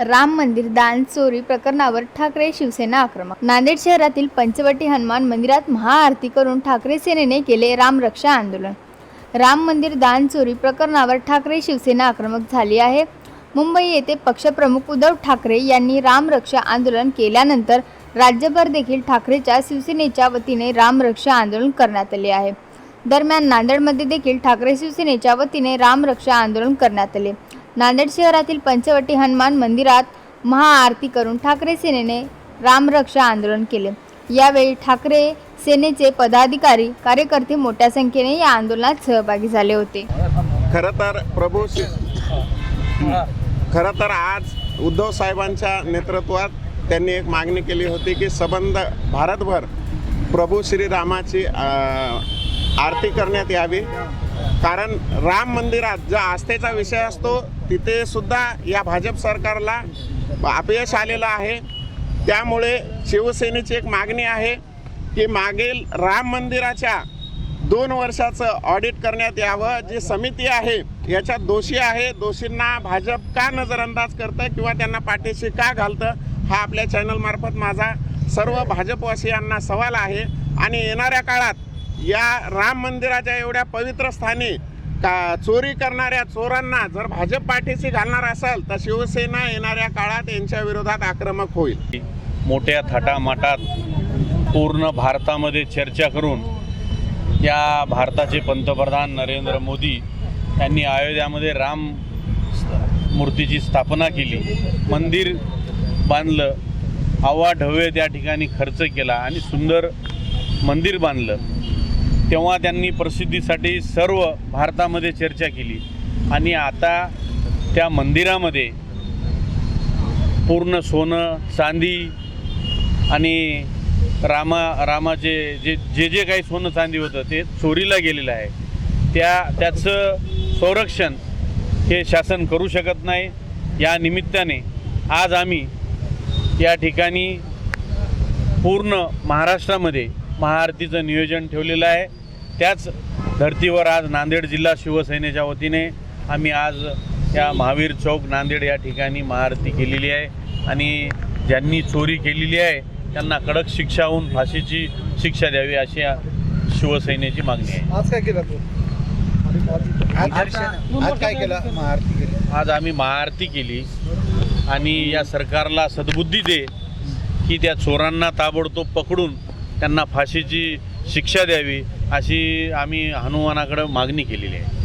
राम मंदिर दान चोरी प्रकरणावर ठाकरे शिवसेना आक्रमक। नांदेड शहरातील पंचवटी हनुमान मंदिरात महाआरती करून ठाकरे सेनेने केले रामरक्षा आंदोलन। राम मंदिर दान चोरी प्रकरणावर ठाकरे शिवसेना आक्रमक झाली आहे। मुंबई येथे पक्षप्रमुख उद्धव ठाकरे यांनी रामरक्षा आंदोलन केल्यानंतर राज्यभर देखील ठाकरेच्या शिवसेनेच्या वतीने रामरक्षा आंदोलन करण्यात आले आहे। दरम्यान नांदेडमध्ये देखील ठाकरे शिवसेनेच्या वतीने रामरक्षा आंदोलन करण्यात आले। नांदेड शहरातील पंचवटी हनुमान मंदिरात महाआरती करून ठाकरे सेनेने रामरक्षा आंदोलन केले। यावेळी ठाकरे सेनेचे पदाधिकारी कार्यकर्ते मोठ्या संख्येने या आंदोलनात सहभागी झाले होते। खरं तर आज उद्धव साहेबांच्या नेतृत्वात त्यांनी एक मागणी केली होती की संबंध भारतभर प्रभू श्रीरामाची आरती करण्यात यावी। कारण राम मंदिरात जो आस्थेचा विषय असतो तिथे सुद्धा या भाजप सरकारला अपयश आलेलं आहे। त्यामुळे शिवसेनेची एक मागणी आहे की मागील राम मंदिराच्या 2 वर्षाचं ऑडिट करण्यात यावं। जी समिती आहे याच्यात दोषी आहे, दोषींना भाजप का नजरअंदाज करतं किंवा त्यांना पाठीशी का घालतं, हा आपल्या चॅनलमार्फत माझा सर्व भाजपवासियांना सवाल आहे। आणि येणाऱ्या काळात या राम मंदिराच्या एवढ्या पवित्र स्थानी चोरी करणाऱ्या चोरांना जर भाजप पाठीशी घालणार असेल तर शिवसेना येणाऱ्या काळात यांच्या विरोधात आक्रमक होईल। मोठ्या थाटामाटात पूर्ण भारतामध्ये चर्चा करून या भारताचे पंतप्रधान नरेंद्र मोदी यांनी अयोध्यामध्ये राम मूर्तीची स्थापना केली, मंदिर बांधलं, अवाढव्य त्या ठिकाणी खर्च केला आणि सुंदर मंदिर बांधलं। तेव्हा त्यांनी प्रसिद्धीसाठी सर्व भारतामध्ये चर्चा केली आणि आता त्या मंदिरामध्ये पूर्ण सोनं चांदी आणि रामाचे जे काही सोनं चांदी होतं ते चोरीला गेलेलं आहे। त्याचं संरक्षण हे शासन करू शकत नाही। या निमित्ताने आज आम्ही या ठिकाणी पूर्ण महाराष्ट्रामध्ये महाआरतीचं नियोजन ठेवलेलं आहे। त्याच धर्तीवर आज नांदेड जिल्हा शिवसेनेच्या वतीने आम्ही आज या महावीर चौक नांदेड या ठिकाणी महाआरती केलेली आहे आणि ज्यांनी चोरी केलेली आहे त्यांना कडक शिक्षा होऊन फाशीची शिक्षा द्यावी अशी शिवसेनेची मागणी आहे। आज काय केलं तू? आज काय केलं? महाआरती केली। आज आम्ही महाआरती केली आणि या सरकारला सद्बुद्धी दे की त्या चोरांना ताबडतोब पकडून त्यांना फाशीची शिक्षा द्यावी अशी आम्ही हनुमानाकडे मागणी केलेली आहे।